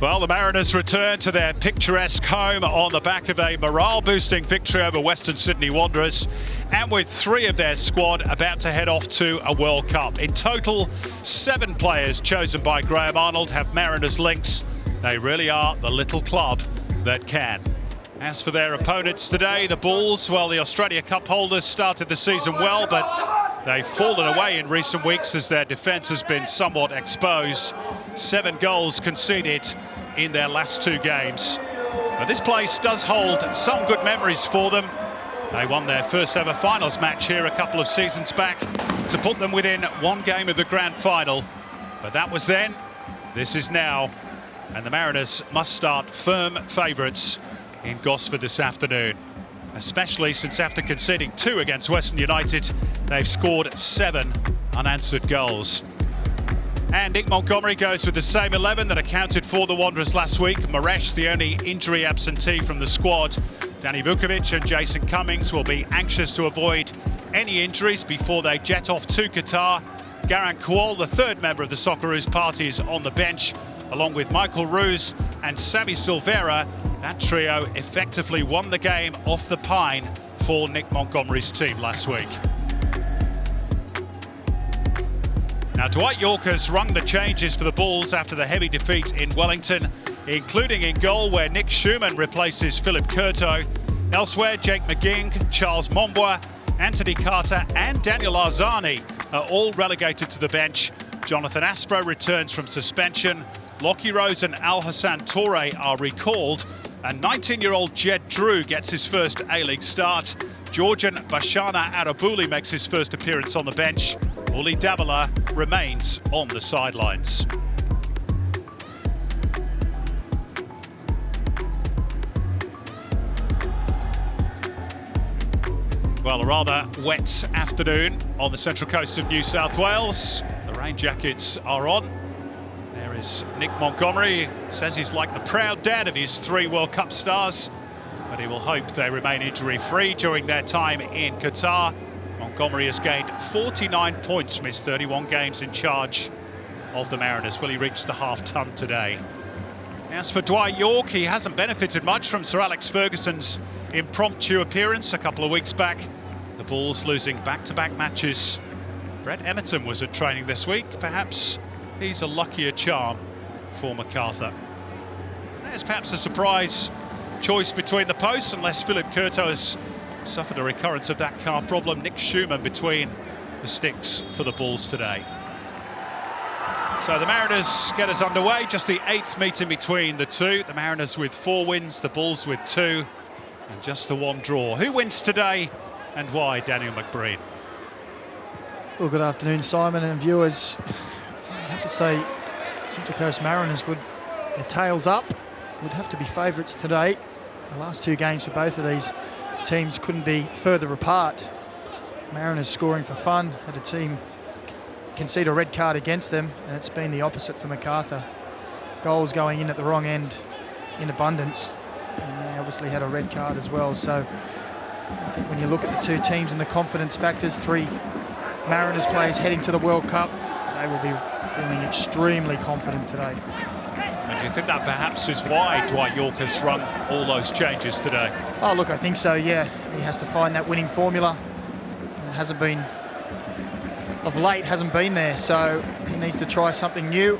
Well, the Mariners return to their picturesque home on the back of a morale-boosting victory over Western Sydney Wanderers, and with 3 of their squad about to head off to a World Cup. In total, 7 players chosen by Graham Arnold have Mariners links. They really are the little club that can. As for their opponents today, the Bulls, well, the Australia Cup holders started the season well, but they've fallen away in recent weeks as their defence has been somewhat exposed. 7 goals conceded in their last 2 games. But this place does hold some good memories for them. They won their first ever finals match here a couple of seasons back to put them within 1 game of the grand final. But that was then, this is now. And the Mariners must start firm favourites in Gosford this afternoon, especially since after conceding 2 against Western United, they've scored 7 unanswered goals. And Nick Montgomery goes with the same 11 that accounted for the Wanderers last week. Maresh, the only injury absentee from the squad. Danny Vukovic and Jason Cummings will be anxious to avoid any injuries before they jet off to Qatar. Garant Kuol, the 3rd member of the Socceroos party, is on the bench, along with Michael Roos and Sammy Silvera. That trio effectively won the game off the pine for Nick Montgomery's team last week. Now, Dwight Yorke has rung the changes for the Bulls after the heavy defeat in Wellington, including in goal where Nick Schumann replaces Philip Curto. Elsewhere, Jake McGing, Charles Mombois, Anthony Carter and Daniel Arzani are all relegated to the bench. Jonathan Aspro returns from suspension. Lockie Rose and Al Hassan Toure are recalled. And 19-year-old Jed Drew gets his first A-League start. Georgian Bashana Arabouli makes his first appearance on the bench. Uli Davila remains on the sidelines. Well, a rather wet afternoon on the central coast of New South Wales. The rain jackets are on. There is Nick Montgomery. Says he's like the proud dad of his 3 World Cup stars, but he will hope they remain injury-free during their time in Qatar. Montgomery has gained 49 points from his 31 games in charge of the Mariners. Will he reach the half-ton today? As for Dwight Yorke, he hasn't benefited much from Sir Alex Ferguson's impromptu appearance a couple of weeks back. The Bulls losing back-to-back matches. Brett Emerton was at training this week. Perhaps he's a luckier charm for Macarthur. There's perhaps a surprise choice between the posts, unless Philip Curto has suffered a recurrence of that calf problem. Nick Schumann between the sticks for the Bulls today. So the Mariners get us underway, just the 8th meeting between the 2. The Mariners with 4 wins, the Bulls with 2, and just the 1 draw. Who wins today and why, Daniel McBreen? Well, good afternoon, Simon and viewers. I have to say, Central Coast Mariners would, their tails up, would have to be favourites today. The last 2 games for both of these teams couldn't be further apart. Mariners scoring for fun, had a team concede a red card against them, and it's been the opposite for Macarthur. Goals going in at the wrong end in abundance, and they obviously had a red card as well. So I think when you look at the 2 teams and the confidence factors, 3 Mariners players heading to the World Cup, they will be feeling extremely confident today. And do you think that perhaps is why Dwight Yorke has run all those changes today? Oh, look, I think so, yeah. He has to find that winning formula. And it hasn't been, of late, hasn't been there, so he needs to try something new.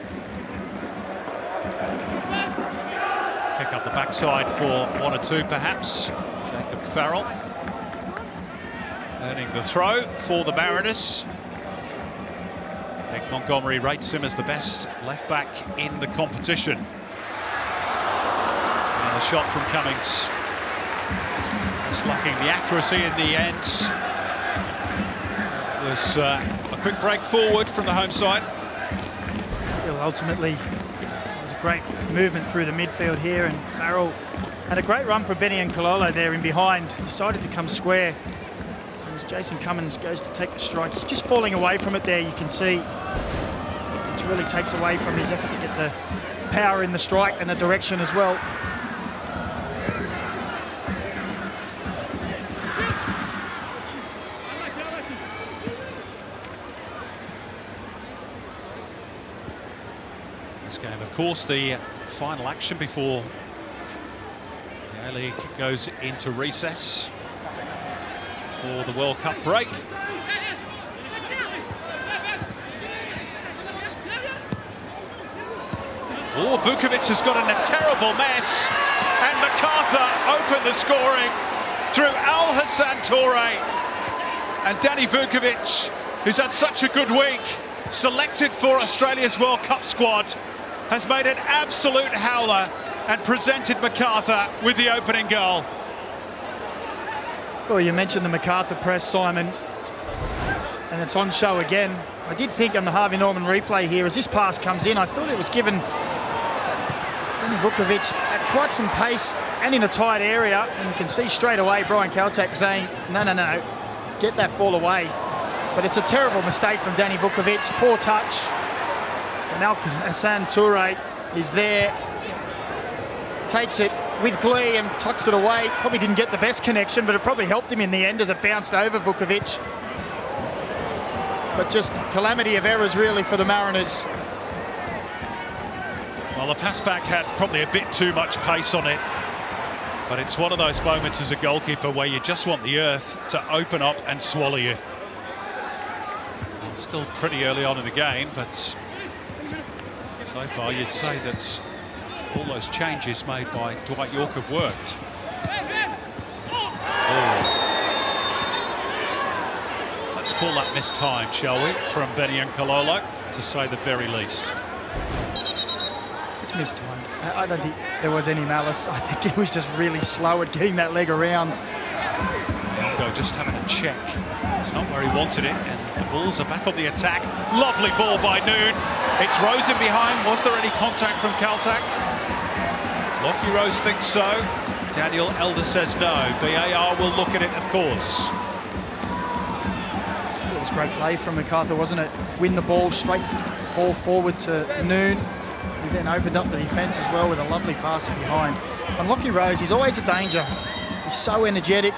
Kick up the backside for 1 or 2, perhaps. Jacob Farrell earning the throw for the Mariners. Nick Montgomery rates him as the best left-back in the competition. And a shot from Cummings. Just lacking the accuracy in the end. There's a quick break forward from the home side. Well, ultimately, it was a great movement through the midfield here, and Farrell had a great run for Benny and Kololo there in behind. Decided to come square. As Jason Cummins goes to take the strike, he's just falling away from it there, you can see. It really takes away from his effort to get the power in the strike and the direction as well. This game, of course, the final action before the A-League goes into recess for the World Cup break. Oh, Vukovic has got in a terrible mess, and Macarthur opened the scoring through Al Hassan Toure. And Danny Vukovic, who's had such a good week, selected for Australia's World Cup squad, has made an absolute howler and presented Macarthur with the opening goal. Well, you mentioned the Macarthur press, Simon, and it's on show again. I did think on the Harvey Norman replay here, as this pass comes in, I thought it was given Danny Vukovic at quite some pace and in a tight area, and you can see straight away Brian Kaltak saying, no, get that ball away. But it's a terrible mistake from Danny Vukovic, poor touch. And Al Hassan Toure is there, takes it with glee and tucks it away. Probably didn't get the best connection, but it probably helped him in the end as it bounced over Vukovic. But just calamity of errors really for the Mariners. Well, the pass back had probably a bit too much pace on it, but it's one of those moments as a goalkeeper where you just want the earth to open up and swallow you. Well, still pretty early on in the game, but so far you'd say that all those changes made by Dwight York have worked. Oh. Let's call that missed time, shall we, from Benny and Kalolo, to say the very least. It's mistimed. I don't think there was any malice. I think he was just really slow at getting that leg around. Yango just having a check. It's not where he wanted it, and the Bulls are back on the attack. Lovely ball by Noon. It's Rose in behind. Was there any contact from Kaltak? Lockie Rose thinks so. Daniel Elder says no. VAR will look at it, of course. It was great play from Macarthur, wasn't it? Win the ball, straight ball forward to Noon. He then opened up the defence as well with a lovely pass in behind. And Lockie Rose, he's always a danger. He's so energetic.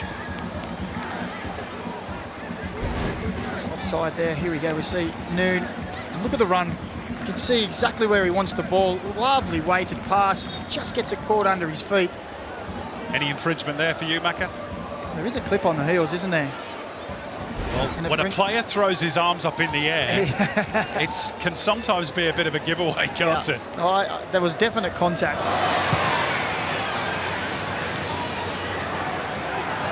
Offside there. Here we go. We see Noon. And look at the run. You can see exactly where he wants the ball. Lovely weighted pass. Just gets it caught under his feet. Any infringement there for you, Macca? There is a clip on the heels, isn't there? Well, when a player throws his arms up in the air, it can sometimes be a bit of a giveaway, can't it? Oh, there was definite contact.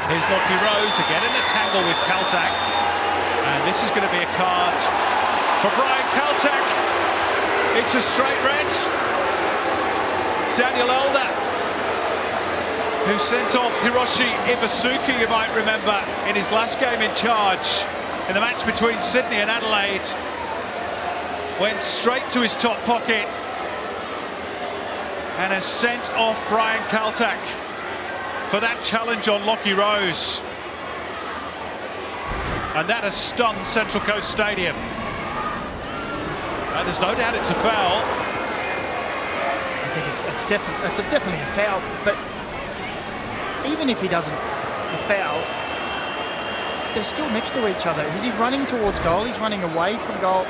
Here's Lockie Rose again in a tangle with Kaltak. And this is going to be a card for Brian Kaltak. It's a straight red. Daniel Elder, who sent off Hiroshi Ibasuki, you might remember, in his last game in charge in the match between Sydney and Adelaide, went straight to his top pocket and has sent off Brian Kaltak for that challenge on Lockie Rose. And that has stunned Central Coast Stadium. There's no doubt it's a foul. I think it's definitely a foul, but even if he doesn't the foul, they're still next to each other. Is he running towards goal? He's running away from goal.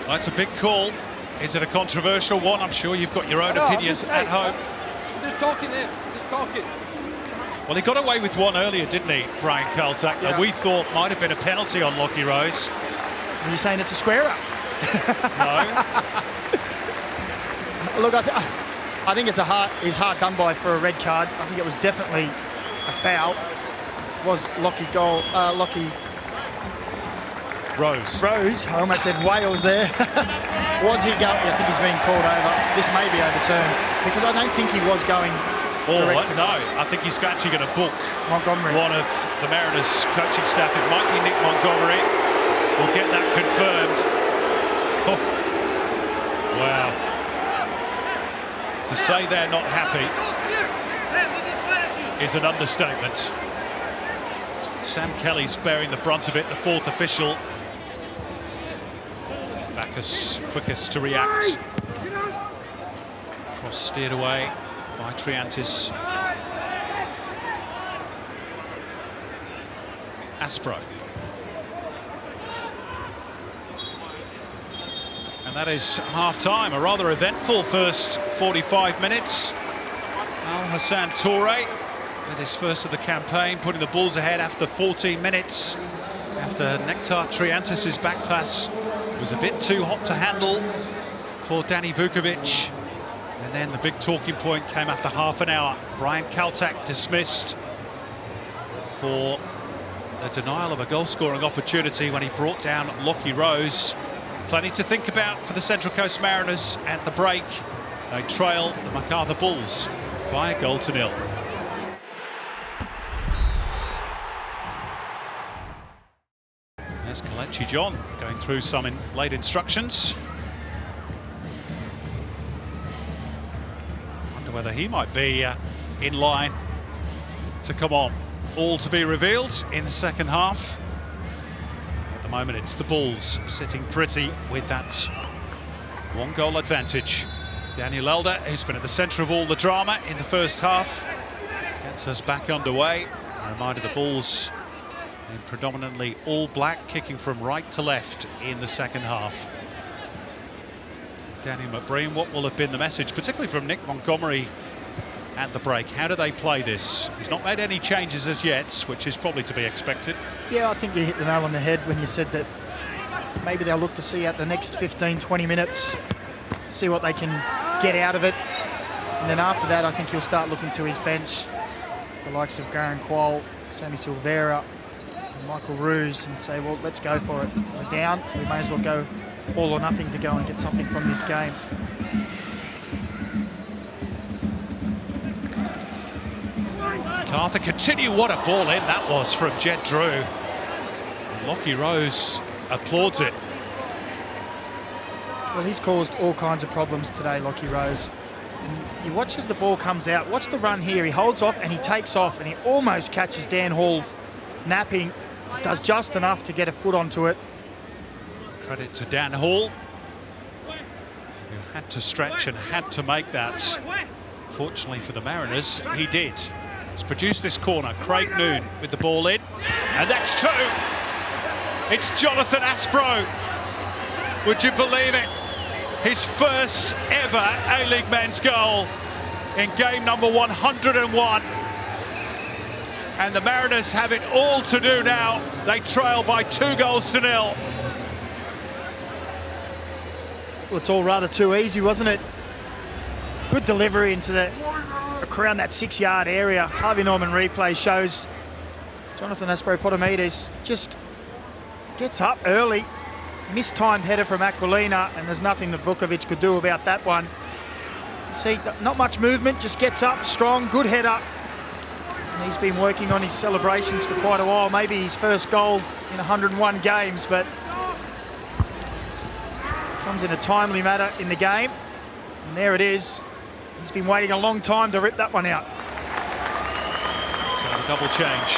That's a big call. Is it a controversial one? I'm sure you've got your own opinions at home. Just talking there, just talking. Well, he got away with one earlier, didn't he, Brian Kaltak? Yeah. And we thought might have been a penalty on Lockie Rose. Are you saying it's a square up? No. Look, I think it's hard done by for a red card. I think it was definitely a foul. Was Lockie Rose. I almost said Wales there. Was he going? I think he's being called over. This may be overturned because I don't think he was going. No, I think he's actually going to book Montgomery, one of the Mariners coaching staff. It might be Nick Montgomery. We'll get that confirmed. Oh. Wow. To say they're not happy is an understatement. Sam Kelly's bearing the brunt of it, the fourth official. Bacchus quickest to react. Cross steered away by Triantis. Aspro. And that is half-time. A rather eventful first 45 minutes. Al-Hassan Toure with his first of the campaign, putting the Bulls ahead after 14 minutes. After Nectar Triantis' back pass was a bit too hot to handle for Danny Vukovic. And then the big talking point came after half an hour. Brian Kaltak dismissed for the denial of a goal-scoring opportunity when he brought down Lockie Rose. Plenty to think about for the Central Coast Mariners at the break. They trail the Macarthur Bulls by 1-0. There's Kalechi John going through some late instructions. Wonder whether he might be in line to come on. All to be revealed in the second half. At the moment, it's the Bulls sitting pretty with that 1-goal advantage. Daniel Elder, who's been at the centre of all the drama in the first half, gets us back underway. A reminder, the Bulls in predominantly all black, kicking from right to left in the second half. Danny McBreen, what will have been the message, particularly from Nick Montgomery at the break? How do they play this? He's not made any changes as yet, which is probably to be expected. Yeah, I think you hit the nail on the head when you said that maybe they'll look to see out the next 15-20 minutes, see what they can get out of it. And then after that, I think he'll start looking to his bench, the likes of Garen Quoll, Sammy Silvera, and Michael Roos, and say, well, let's go for it. We're down, we may as well go all or nothing to go and get something from this game. Macarthur continue, what a ball in that was from Jed Drew. And Lockie Rose applauds it. Well, he's caused all kinds of problems today, Lockie Rose. And you watch as the ball comes out, watch the run here, he holds off and he takes off and he almost catches Dan Hall napping, does just enough to get a foot onto it. Credit to Dan Hall, who had to stretch and had to make that. Fortunately for the Mariners, he did. He's produced this corner. Craig Noon with the ball in, and that's two. It's Jonathan Aspro. Would you believe it? His first ever A-League men's goal in game number 101. And the Mariners have it all to do now. They trail by 2-0. Well, it's all rather too easy, wasn't it? Good delivery into the around that 6-yard area. Harvey Norman replay shows Jonathan Aspro-Potomides just gets up early. Mistimed header from Aquilina, and there's nothing that Vukovic could do about that one. See, not much movement, just gets up strong, good header. And he's been working on his celebrations for quite a while, maybe his first goal in 101 games, but comes in a timely manner in the game. And there it is. He's been waiting a long time to rip that one out. So a double change.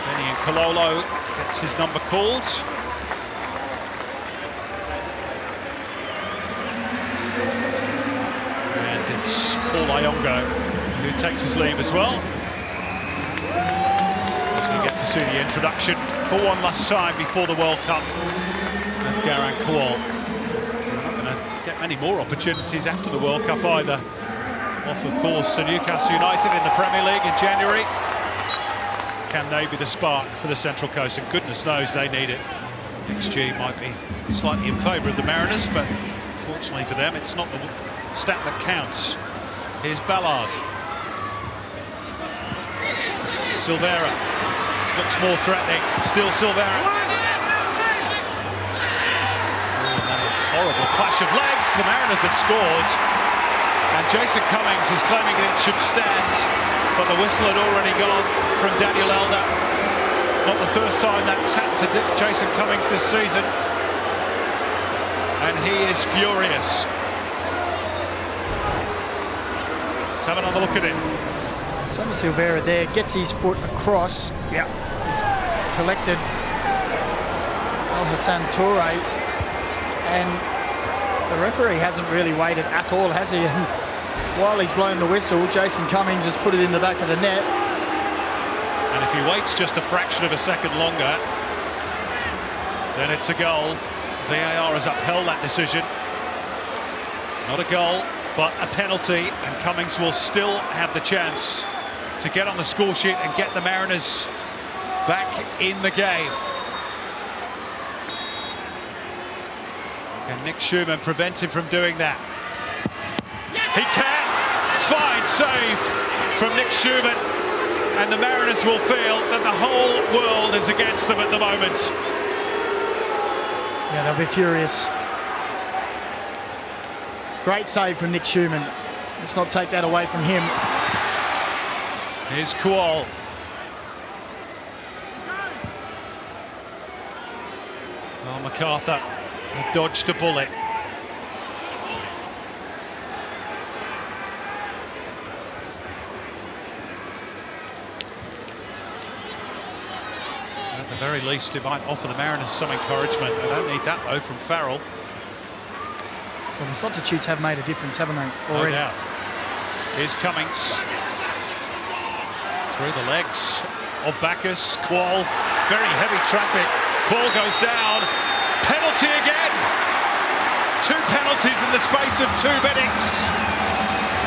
Benny and Kololo gets his number called. And it's Paul Ayongo who takes his leave as well. As we get to see the introduction for one last time before the World Cup of Garen Quoll. Get many more opportunities after the World Cup either. Off, of course, to Newcastle United in the Premier League in January. Can they be the spark for the Central Coast? And goodness knows they need it. XG might be slightly in favour of the Mariners, but fortunately for them, it's not the stat that counts. Here's Ballard. Silvera. This looks more threatening. Still Silvera. Horrible clash of legs. The Mariners have scored, and Jason Cummings is claiming it should stand, but the whistle had already gone from Daniel Elder. Not the first time that's happened to Jason Cummings this season, and he is furious. Let's have another look at it. Sammy Silvera there gets his foot across. Yeah, he's collected Al-Hassan Toure. And the referee hasn't really waited at all, has he? And while he's blown the whistle, Jason Cummings has put it in the back of the net. And if he waits just a fraction of a second longer, then it's a goal. VAR has upheld that decision. Not a goal, but a penalty, and Cummings will still have the chance to get on the score sheet and get the Mariners back in the game. Can Nick Schumann prevent him from doing that? He can! Fine save from Nick Schumann, and the Mariners will feel that the whole world is against them at the moment. Yeah, they'll be furious. Great save from Nick Schumann. Let's not take that away from him. Here's Kuol. Oh, Macarthur, he dodged a bullet. At the very least, it might offer the Mariners some encouragement. They don't need that, though, from Farrell. Well, the substitutes have made a difference, haven't they, already? No doubt. Here's Cummings. Through the legs of Bacchus. Kuol, very heavy traffic. Kuol goes down. Penalty again. 2 penalties in the space of 2 minutes.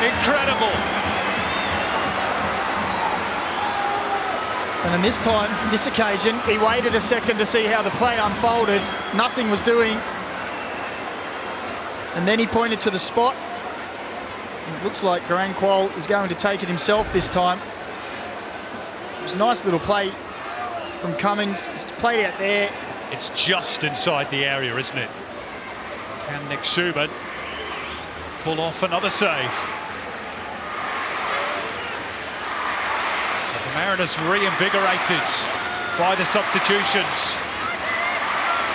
Incredible. And in this time, this occasion, he waited a second to see how the play unfolded. Nothing was doing. And then he pointed to the spot. And it looks like Garang Kuol is going to take it himself this time. It was a nice little play from Cummings. It's played out there. It's just inside the area, isn't it? Can Nick Schumann pull off another save? But the Mariners reinvigorated by the substitutions.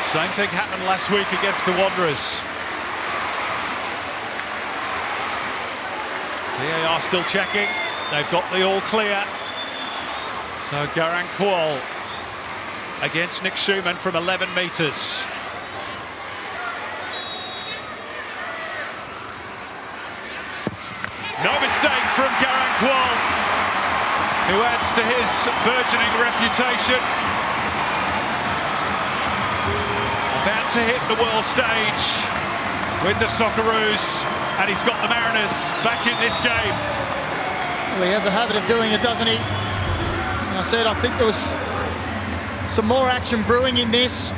Same thing happened last week against the Wanderers. VAR still checking. They've got the all clear. So Garang Kuol against Nick Schumann from 11 metres. No mistake from Garang Kuol, who adds to his burgeoning reputation. About to hit the world stage with the Socceroos, and he's got the Mariners back in this game. Well, he has a habit of doing it, doesn't he? And I said I think there was some more action brewing in this.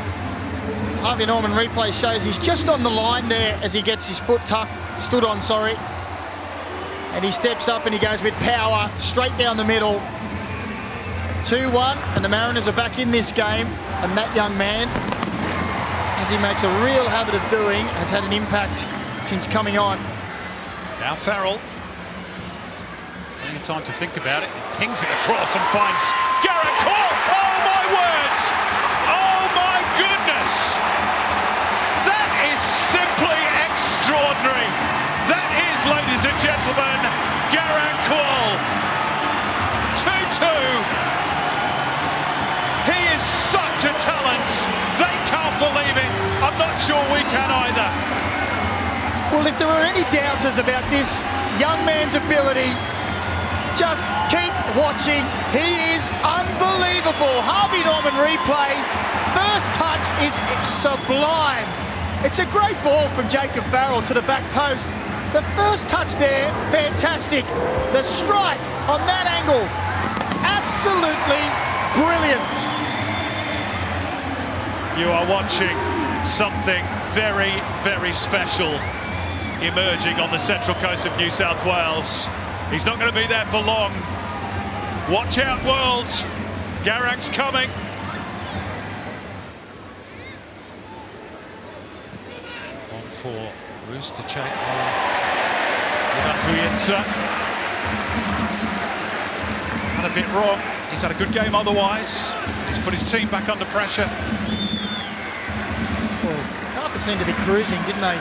Harvey Norman replay shows he's just on the line there as he gets his foot stood on, sorry. And he steps up and he goes with power straight down the middle. 2-1, and the Mariners are back in this game. And that young man, as he makes a real habit of doing, has had an impact since coming on. Now Farrell. Plenty of time to think about it. He tings it across and finds Garang Kuol. Oh my words! Oh my goodness! That is simply extraordinary. That is, ladies and gentlemen, Garang Kuol. 2-2. He is such a talent. They can't believe it. I'm not sure we can either. Well, if there were any doubters about this young man's ability, just keep watching. He is unbelievable. Harvey Norman replay. First touch is sublime. It's a great ball from Jacob Farrell to the back post. The first touch there, fantastic. The strike on that angle, absolutely brilliant. You are watching something very, very special emerging on the central coast of New South Wales. He's not going to be there for long. Watch out, world. Garang's coming. On for Roos to check on Kuyinsa. Had a bit wrong. He's had a good game otherwise. He's put his team back under pressure. Well, Macarthur seemed to be cruising, didn't they?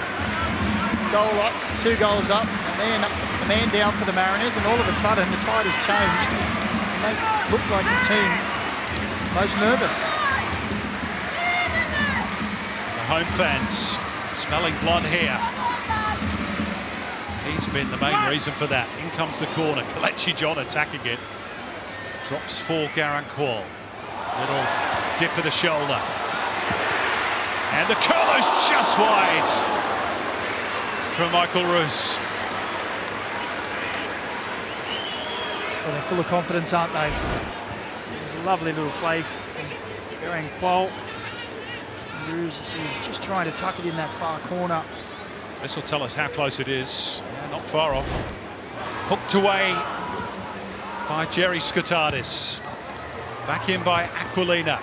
Goal up, 2 goals up, a man down for the Mariners, and all of a sudden the tide has changed. And they look like the team most nervous. The home fans smelling blood here. He's been the main reason for that. In comes the corner. Kelechi John attacking it. Drops for Garang Kuol. Little dip to the shoulder. And the curler's just wide from Michael Roos. Well, they're full of confidence, aren't they? It was a lovely little play from Geraint Kuol. Roos, he's just trying to tuck it in that far corner. This will tell us how close it is. Yeah, not far off. Hooked away by Jerry Skotadis. Back in by Aquilina.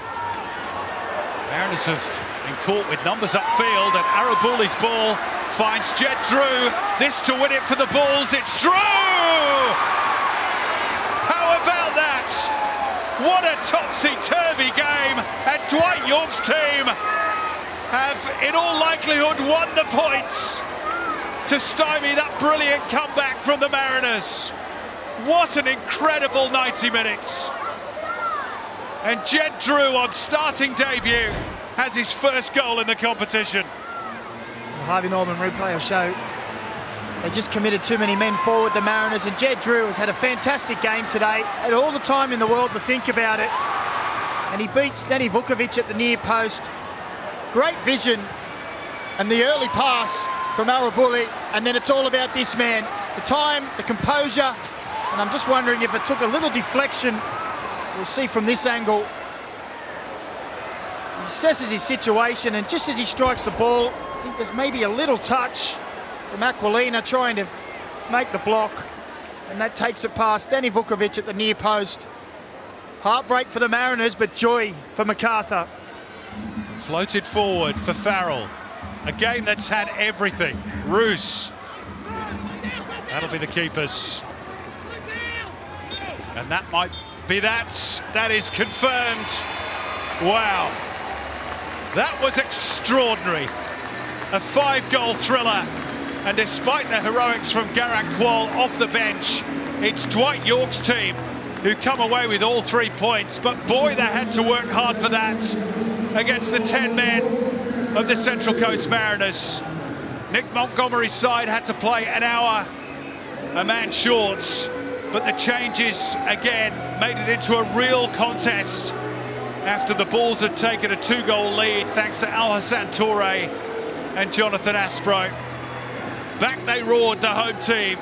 Mariners have been caught with numbers upfield, and Arabuli's ball finds Jed Drew. This to win it for the Bulls. It's Drew! How about that? What a topsy-turvy game, and Dwight York's team have, in all likelihood, won the points to stymie that brilliant comeback from the Mariners. What an incredible 90 minutes. And Jed Drew, on starting debut, has his first goal in the competition. The Harvey Norman replay will show they just committed too many men forward, the Mariners, and Jed Drew has had a fantastic game today, had all the time in the world to think about it, and he beats Danny Vukovic at the near post. Great vision, and the early pass from Arabuli, and then it's all about this man. The time, the composure, and I'm just wondering if it took a little deflection. We'll see from this angle. He assesses his situation, and just as he strikes the ball, I think there's maybe a little touch from Aquilina trying to make the block, and that takes it past Danny Vukovic at the near post. Heartbreak for the Mariners, but joy for Macarthur. Floated forward for Farrell. A game that's had everything. Roos. That'll be the keepers. And that might be that. That is confirmed. Wow. That was extraordinary. A 5-goal thriller. And despite the heroics from Geraint Kuol off the bench, it's Dwight York's team who come away with all 3 points. But boy, they had to work hard for that against the 10 men of the Central Coast Mariners. Nick Montgomery's side had to play an hour, a man short, but the changes again made it into a real contest after the Bulls had taken a 2-goal lead thanks to Al Hassan Toure and Jonathan Aspro. Back they roared, the home team.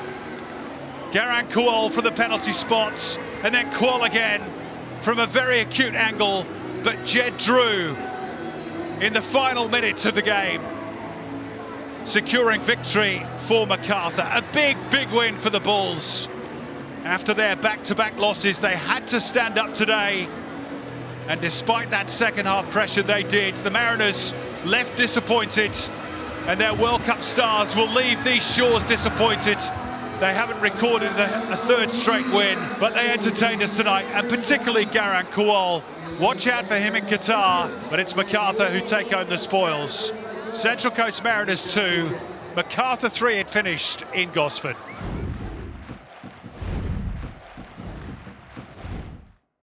Geraint Kuol for the penalty spots, and then Kuol again from a very acute angle, but Jed Drew in the final minutes of the game, securing victory for Macarthur. A big, big win for the Bulls. After their back-to-back losses, they had to stand up today, and despite that second half pressure they did, the Mariners left disappointed, and their World Cup stars will leave these shores disappointed. They haven't recorded a third straight win, but they entertained us tonight, and particularly Geraint Kuol. Watch out for him in Qatar, but it's Macarthur who take home the spoils. Central Coast Mariners 2, Macarthur 3 had finished in Gosford.